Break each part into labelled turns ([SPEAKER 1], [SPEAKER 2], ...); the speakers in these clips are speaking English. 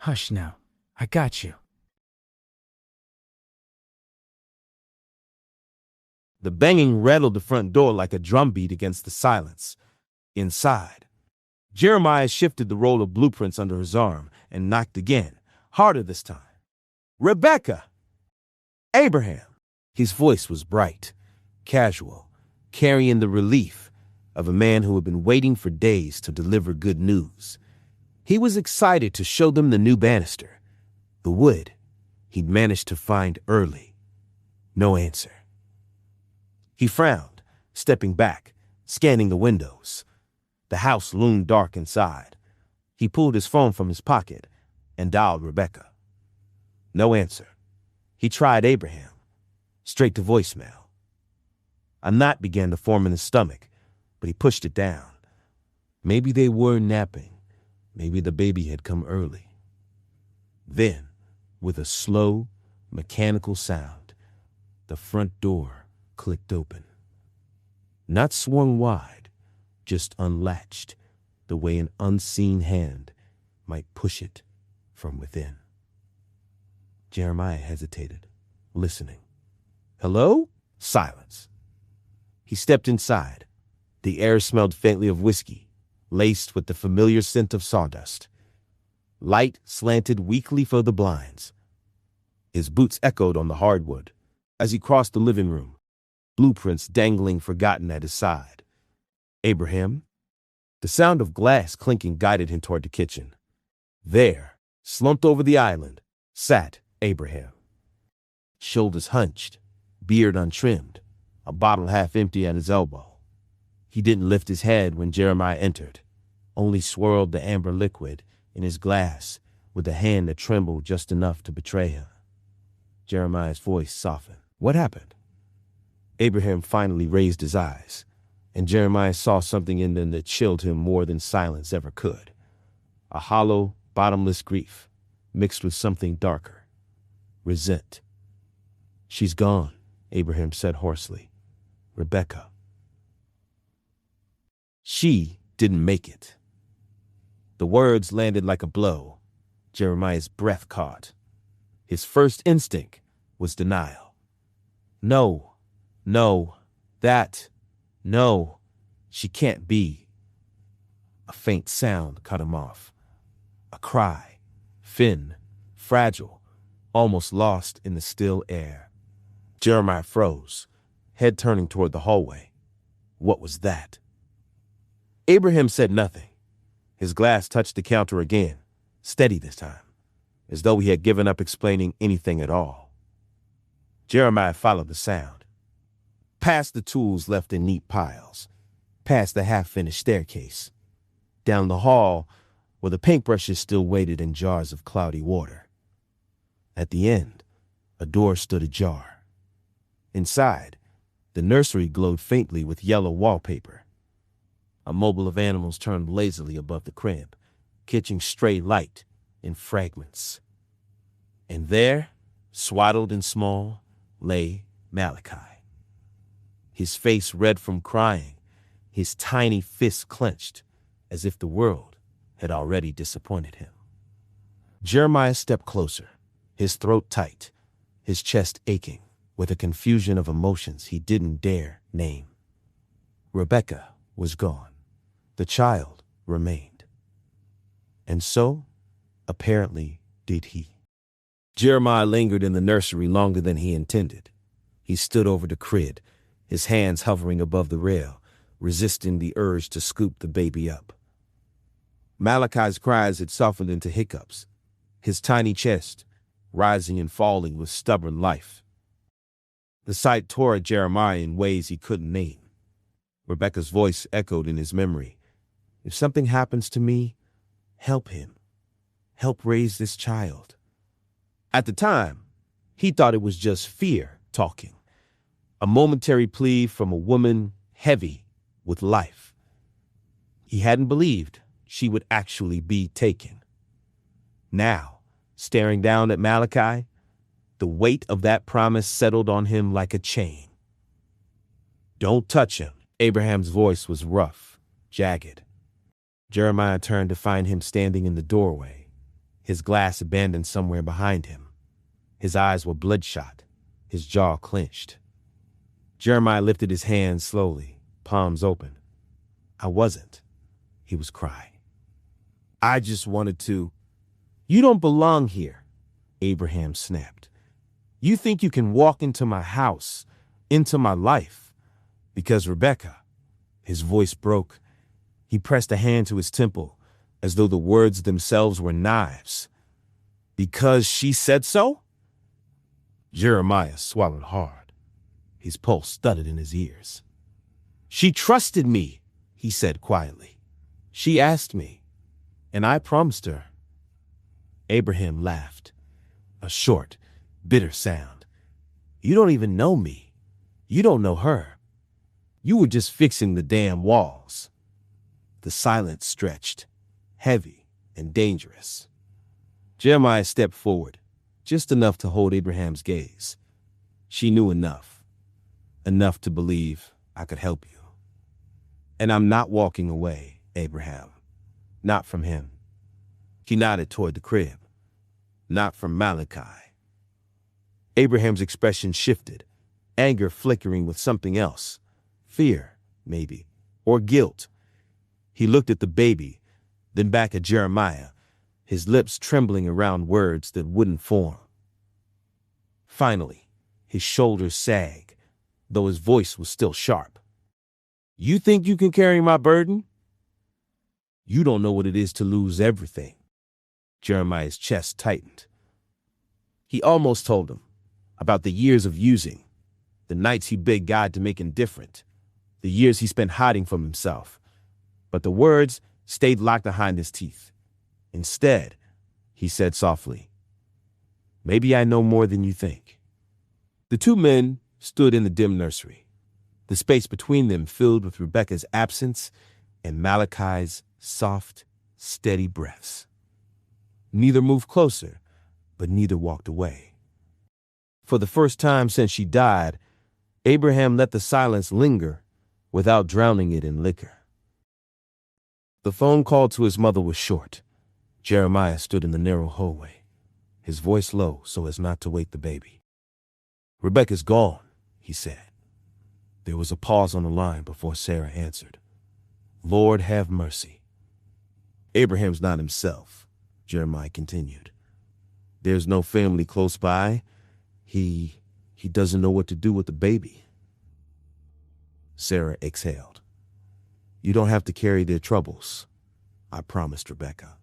[SPEAKER 1] Hush now. I got you.
[SPEAKER 2] The banging rattled the front door like a drumbeat against the silence. Inside, Jeremiah shifted the roll of blueprints under his arm and knocked again, harder this time. Rebecca! Abraham! His voice was bright, casual, carrying the relief of a man who had been waiting for days to deliver good news. He was excited to show them the new banister, the wood he'd managed to find early. No answer. He frowned, stepping back, scanning the windows. The house loomed dark inside. He pulled his phone from his pocket and dialed Rebecca. No answer. He tried Abraham. Straight to voicemail. A knot began to form in his stomach, but he pushed it down. Maybe they were napping. Maybe the baby had come early. Then, with a slow, mechanical sound, the front door clicked open. Not swung wide, just unlatched, the way an unseen hand might push it from within. Jeremiah hesitated, listening. Hello? Silence. He stepped inside. The air smelled faintly of whiskey, laced with the familiar scent of sawdust. Light slanted weakly for the blinds. His boots echoed on the hardwood as he crossed the living room, blueprints dangling forgotten at his side. Abraham? The sound of glass clinking guided him toward the kitchen. There, slumped over the island, sat Abraham. Shoulders hunched, beard untrimmed, a bottle half empty at his elbow. He didn't lift his head when Jeremiah entered, only swirled the amber liquid in his glass with a hand that trembled just enough to betray him. Jeremiah's voice softened. What happened? Abraham finally raised his eyes, and Jeremiah saw something in them that chilled him more than silence ever could. A hollow, bottomless grief, mixed with something darker. Resent. She's gone, Abraham said hoarsely. Rebecca. She didn't make it. The words landed like a blow. Jeremiah's breath caught. His first instinct was denial. No, she can't be. A faint sound cut him off. A cry, thin, fragile, almost lost in the still air. Jeremiah froze, head turning toward the hallway. What was that? Abraham said nothing. His glass touched the counter again, steady this time, as though he had given up explaining anything at all. Jeremiah followed the sound. Past the tools left in neat piles, past the half-finished staircase, down the hall where the paintbrushes still waited in jars of cloudy water. At the end, a door stood ajar. Inside, the nursery glowed faintly with yellow wallpaper. A mobile of animals turned lazily above the crib, catching stray light in fragments. And there, swaddled and small, lay Malachi. His face red from crying, his tiny fists clenched, as if the world had already disappointed him. Jeremiah stepped closer, his throat tight, his chest aching, with a confusion of emotions he didn't dare name. Rebecca was gone. The child remained. And so, apparently, did he. Jeremiah lingered in the nursery longer than he intended. He stood over the crib, his hands hovering above the rail, resisting the urge to scoop the baby up. Malachi's cries had softened into hiccups, his tiny chest rising and falling with stubborn life. The sight tore at Jeremiah in ways he couldn't name. Rebecca's voice echoed in his memory. If something happens to me, help him. Help raise this child. At the time, he thought it was just fear talking, a momentary plea from a woman heavy with life. He hadn't believed she would actually be taken. Now, staring down at Malachi, the weight of that promise settled on him like a chain. Don't touch him. Abraham's voice was rough, jagged. Jeremiah turned to find him standing in the doorway, his glass abandoned somewhere behind him. His eyes were bloodshot, his jaw clenched. Jeremiah lifted his hands slowly, palms open. I wasn't, he was crying. I just wanted to. You don't belong here, Abraham snapped. You think you can walk into my house, into my life, because Rebecca, his voice broke. He pressed a hand to his temple, as though the words themselves were knives. Because she said so? Jeremiah swallowed hard. His pulse stuttered in his ears. She trusted me, he said quietly. She asked me, and I promised her. Abraham laughed, a short, bitter sound. You don't even know me. You don't know her. You were just fixing the damn walls. The silence stretched, heavy and dangerous. Jeremiah stepped forward, just enough to hold Abraham's gaze. She knew enough to believe I could help you. And I'm not walking away, Abraham. Not from him. He nodded toward the crib. Not from Malachi. Abraham's expression shifted, anger flickering with something else. Fear, maybe, or guilt. He looked at the baby, then back at Jeremiah, his lips trembling around words that wouldn't form. Finally, his shoulders sagged, though his voice was still sharp. You think you can carry my burden? You don't know what it is to lose everything. Jeremiah's chest tightened. He almost told him about the years of using, the nights he begged God to make him different, the years he spent hiding from himself. But the words stayed locked behind his teeth. Instead, he said softly, maybe I know more than you think. The two men stood in the dim nursery, the space between them filled with Rebecca's absence and Malachi's soft, steady breaths. Neither moved closer, but neither walked away. For the first time since she died, Abraham let the silence linger without drowning it in liquor. The phone call to his mother was short. Jeremiah stood in the narrow hallway, his voice low so as not to wake the baby. Rebecca's gone, he said. There was a pause on the line before Sarah answered. Lord have mercy. Abraham's not himself, Jeremiah continued. There's no family close by. He doesn't know what to do with the baby. Sarah exhaled. You don't have to carry their troubles, I promised Rebecca.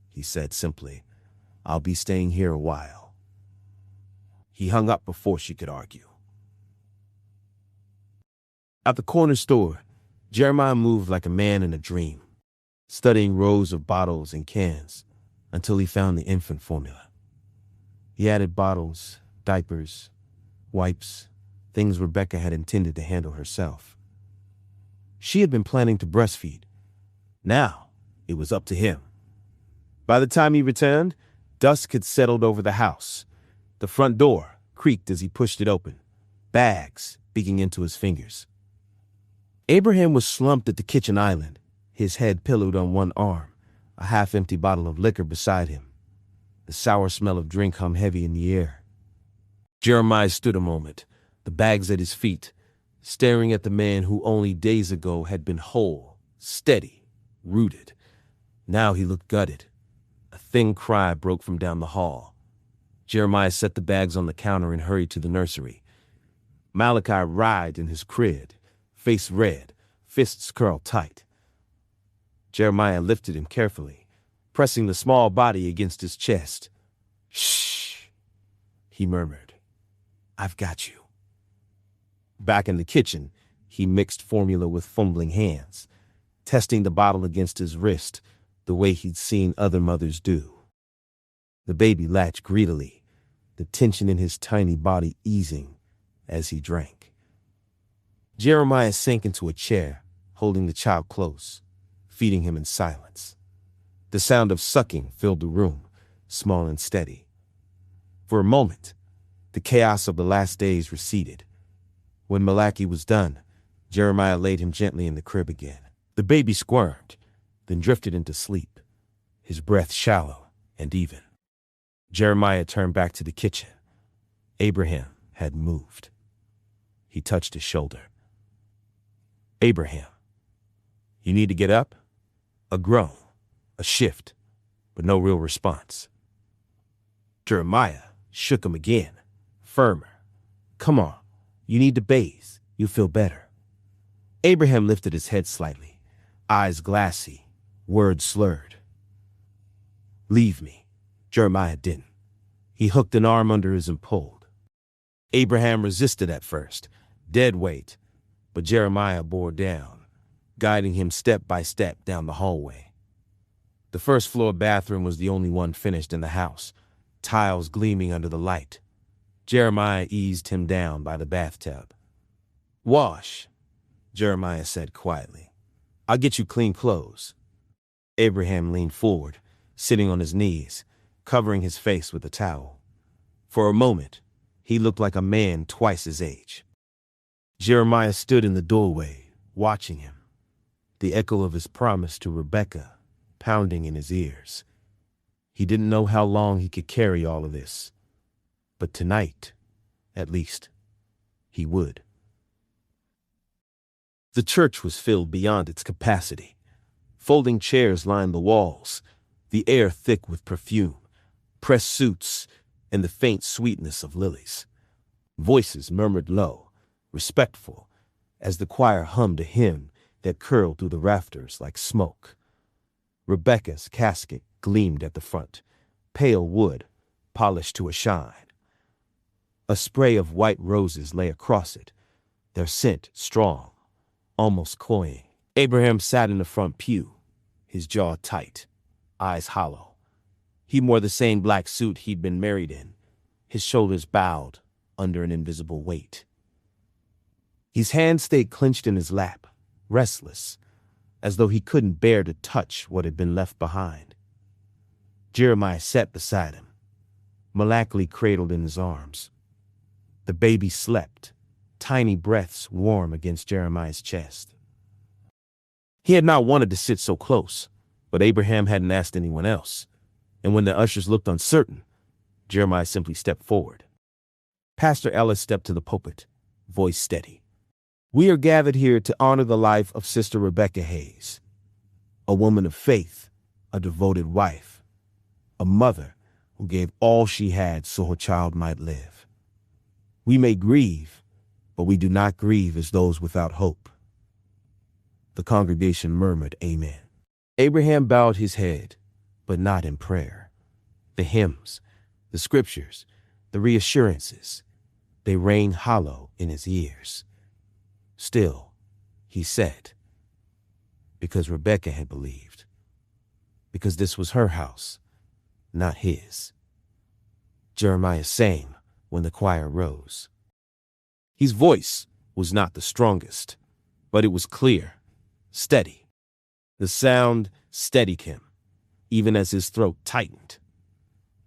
[SPEAKER 2] He said simply, I'll be staying here a while. He hung up before she could argue. At the corner store, Jeremiah moved like a man in a dream, studying rows of bottles and cans until he found the infant formula. He added bottles, diapers, wipes, things Rebecca had intended to handle herself. She had been planning to breastfeed. Now, it was up to him. By the time he returned, dusk had settled over the house. The front door creaked as he pushed it open, bags digging into his fingers. Abraham was slumped at the kitchen island, his head pillowed on one arm, a half-empty bottle of liquor beside him. The sour smell of drink hung heavy in the air. Jeremiah stood a moment, the bags at his feet, staring at the man who only days ago had been whole, steady, rooted. Now he looked gutted. A thin cry broke from down the hall. Jeremiah set the bags on the counter and hurried to the nursery. Malachi writhed in his crib, face red, fists curled tight. Jeremiah lifted him carefully, pressing the small body against his chest. Shh, he murmured. I've got you. Back in the kitchen, he mixed formula with fumbling hands, testing the bottle against his wrist the way he'd seen other mothers do. The baby latched greedily, the tension in his tiny body easing as he drank. Jeremiah sank into a chair, holding the child close, feeding him in silence. The sound of sucking filled the room, small and steady. For a moment, the chaos of the last days receded. When Malachi was done, Jeremiah laid him gently in the crib again. The baby squirmed, then drifted into sleep, his breath shallow and even. Jeremiah turned back to the kitchen. Abraham had moved. He touched his shoulder. Abraham, you need to get up? A groan, a shift, but no real response. Jeremiah shook him again, firmer. Come on, you need to bathe. You'll feel better. Abraham lifted his head slightly, eyes glassy, words slurred. Leave me. Jeremiah didn't. He hooked an arm under his and pulled. Abraham resisted at first, dead weight, but Jeremiah bore down, guiding him step by step down the hallway. The first floor bathroom was the only one finished in the house, tiles gleaming under the light. Jeremiah eased him down by the bathtub. Wash, Jeremiah said quietly. I'll get you clean clothes. Abraham leaned forward, sitting on his knees, covering his face with a towel. For a moment, he looked like a man twice his age. Jeremiah stood in the doorway, watching him, the echo of his promise to Rebekah pounding in his ears. He didn't know how long he could carry all of this, but tonight, at least, he would. The church was filled beyond its capacity. Folding chairs lined the walls, the air thick with perfume, pressed suits, and the faint sweetness of lilies. Voices murmured low, respectful, as the choir hummed a hymn that curled through the rafters like smoke. Rebekah's casket gleamed at the front, pale wood, polished to a shine. A spray of white roses lay across it, their scent strong, almost cloying. Abraham sat in the front pew, his jaw tight, eyes hollow. He wore the same black suit he'd been married in, his shoulders bowed under an invisible weight. His hands stayed clenched in his lap, restless, as though he couldn't bear to touch what had been left behind. Jeremiah sat beside him, Malakli cradled in his arms. The baby slept, tiny breaths warm against Jeremiah's chest. He had not wanted to sit so close, but Abraham hadn't asked anyone else, and when the ushers looked uncertain, Jeremiah simply stepped forward. Pastor Ellis stepped to the pulpit, voice steady. We are gathered here to honor the life of Sister Rebekah Hayes, a woman of faith, a devoted wife, a mother who gave all she had so her child might live. We may grieve, but we do not grieve as those without hope. The congregation murmured amen. Abraham bowed his head, but not in prayer. The hymns, the scriptures, the reassurances, they rang hollow in his ears. Still, he said, because Rebekah had believed, because this was her house, not his. Jeremiah sang when the choir rose. His voice was not the strongest, but it was clear, steady. The sound steadied him, even as his throat tightened.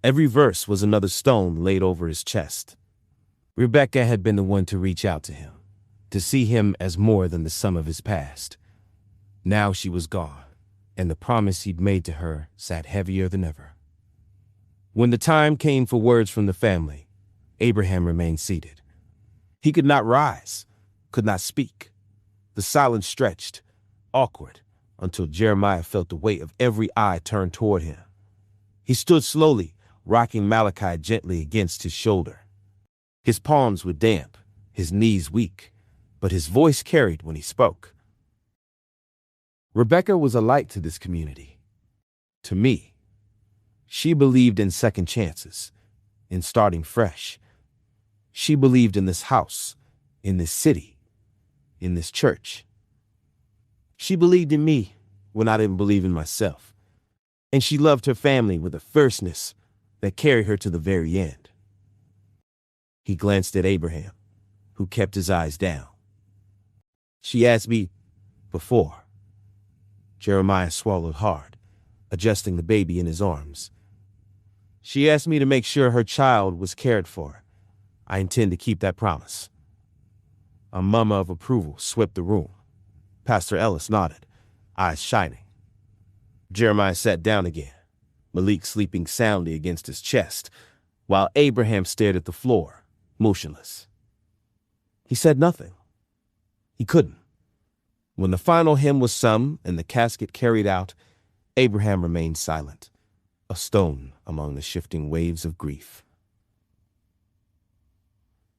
[SPEAKER 2] Every verse was another stone laid over his chest. Rebekah had been the one to reach out to him, to see him as more than the sum of his past. Now she was gone, and the promise he'd made to her sat heavier than ever. When the time came for words from the family, Abraham remained seated. He could not rise, could not speak. The silence stretched, awkward, until Jeremiah felt the weight of every eye turned toward him. He stood slowly, rocking Malachi gently against his shoulder. His palms were damp, his knees weak, but his voice carried when he spoke. Rebekah was a light to this community. To me. She believed in second chances, in starting fresh. She believed in this house, in this city, in this church. She believed in me when I didn't believe in myself. And she loved her family with a fierceness that carried her to the very end. He glanced at Abraham, who kept his eyes down. She asked me before. Jeremiah swallowed hard, adjusting the baby in his arms. She asked me to make sure her child was cared for. I intend to keep that promise. A murmur of approval swept the room. Pastor Ellis nodded, eyes shining. Jeremiah sat down again. Malik sleeping soundly against his chest, while Abraham stared at the floor, motionless. He said nothing. He couldn't. When the final hymn was sung and the casket carried out, Abraham remained silent, a stone among the shifting waves of grief.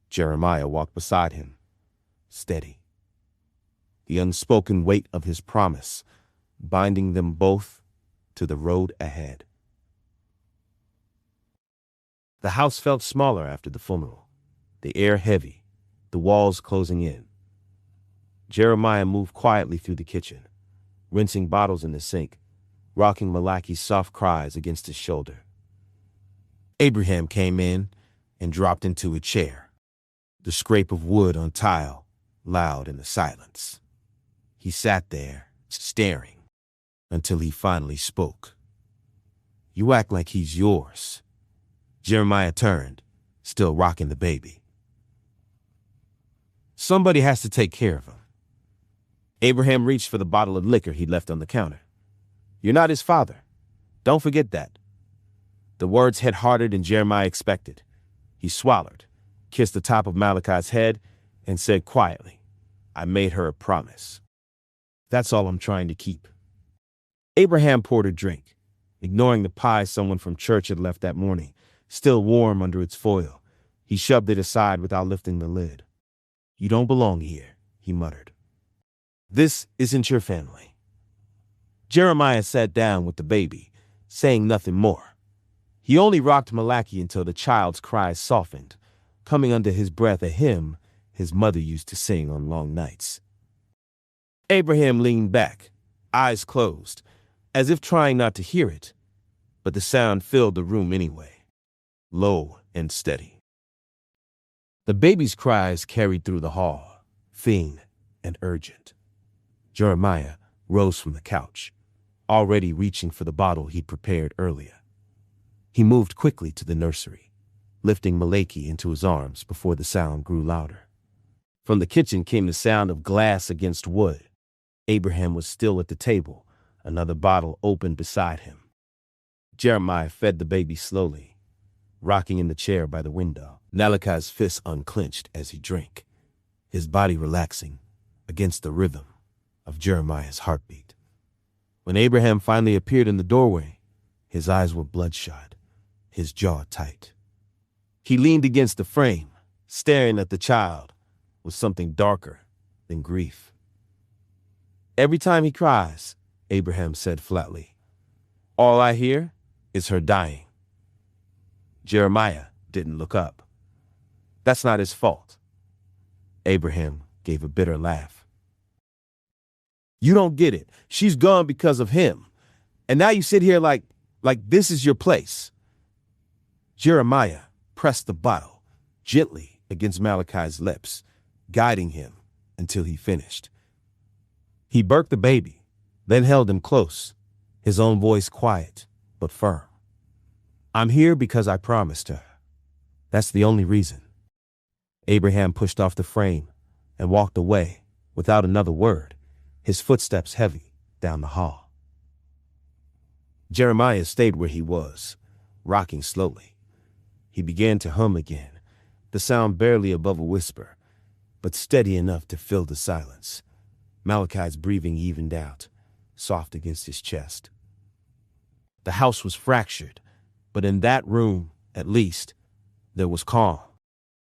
[SPEAKER 2] Jeremiah walked beside him, steady, the unspoken weight of his promise binding them both to the road ahead. The house felt smaller after the funeral, the air heavy, the walls closing in. Jeremiah moved quietly through the kitchen, rinsing bottles in the sink, rocking Malachi's soft cries against his shoulder. Abraham came in and dropped into a chair, the scrape of wood on tile loud in the silence. He sat there, staring, until he finally spoke. "You act like he's yours." Jeremiah turned, still rocking the baby. "Somebody has to take care of him." Abraham reached for the bottle of liquor he'd left on the counter. "You're not his father. Don't forget that." The words hit harder than Jeremiah expected. He swallowed, kissed the top of Malachi's head, and said quietly, "I made her a promise. That's all I'm trying to keep." Abraham poured a drink, ignoring the pie someone from church had left that morning, still warm under its foil. He shoved it aside without lifting the lid. "You don't belong here," he muttered. "This isn't your family." Jeremiah sat down with the baby, saying nothing more. He only rocked Malachi until the child's cries softened, coming under his breath a hymn his mother used to sing on long nights. Abraham leaned back, eyes closed, as if trying not to hear it, but the sound filled the room anyway, low and steady. The baby's cries carried through the hall, faint and urgent. Jeremiah rose from the couch, already reaching for the bottle he'd prepared earlier. He moved quickly to the nursery, lifting Malachi into his arms before the sound grew louder. From the kitchen came the sound of glass against wood. Abraham was still at the table, another bottle open beside him. Jeremiah fed the baby slowly, rocking in the chair by the window, Malachi's fists unclenched as he drank, his body relaxing against the rhythm of Jeremiah's heartbeat. When Abraham finally appeared in the doorway, his eyes were bloodshot, his jaw tight. He leaned against the frame, staring at the child with something darker than grief. "Every time he cries," Abraham said flatly, "all I hear is her dying." Jeremiah didn't look up. "That's not his fault." Abraham gave a bitter laugh. "You don't get it. She's gone because of him. And now you sit here like this is your place." Jeremiah pressed the bottle gently against Malachi's lips, guiding him until he finished. He burped the baby, then held him close, his own voice quiet but firm. "I'm here because I promised her. That's the only reason." Abraham pushed off the frame and walked away without another word, his footsteps heavy down the hall. Jeremiah stayed where he was, rocking slowly. He began to hum again, the sound barely above a whisper, but steady enough to fill the silence. Malachi's breathing evened out, soft against his chest. The house was fractured, but in that room, at least, there was calm.